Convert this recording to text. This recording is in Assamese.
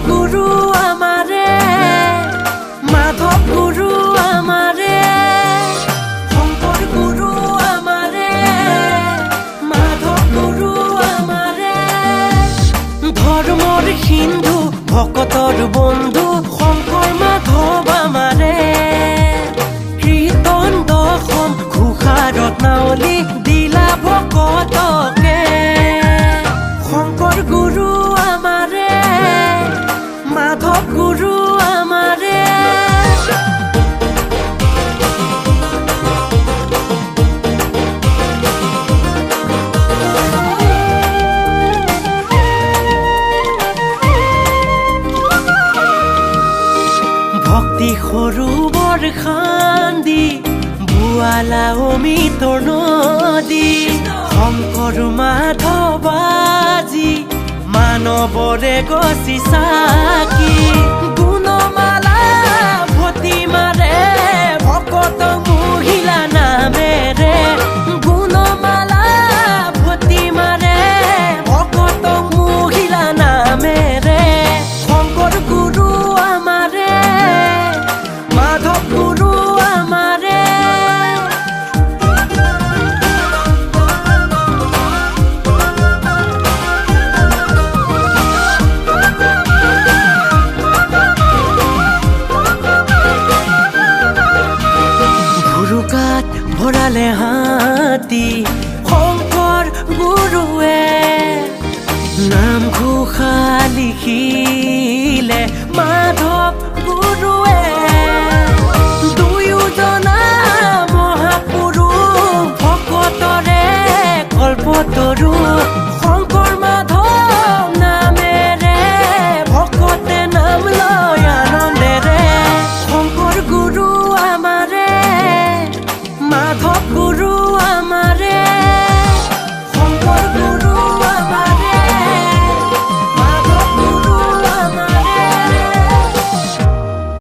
গুৰু আমাৰে মাধব গুৰু আমাৰে শঙ্কৰ গুৰু আমাৰে মাধব গুৰু আমাৰে ধৰ্মৰ সিন্ধু ভকতৰ বন্ধু শঙ্কৰ মাধব আমাৰে কীৰ্তন দশম ঘোষা ৰত্নাৱলী দিলা ভকতকে শঙ্কৰ গুৰু আমাৰে মাধব গুৰু আমাৰে ভক্তি সৰোবৰ খান্দি বুৱালা অমিতৰ নদী শঙ্কৰ মাধৱাজী মানৱৰে গছি চাকি গুণমালা ভতি মাৰে ভকত মহিলা নামেৰে গুণমালা ভতি মাৰে ভকত মহিলা নামেৰে শঙ্কৰ গুৰু আমাৰে মাধৱ গুৰু আমাৰে ভৰালে হাতী শঙ্কৰ গুৰুৱে নাম ঘোষা লিখিলে মাধৱ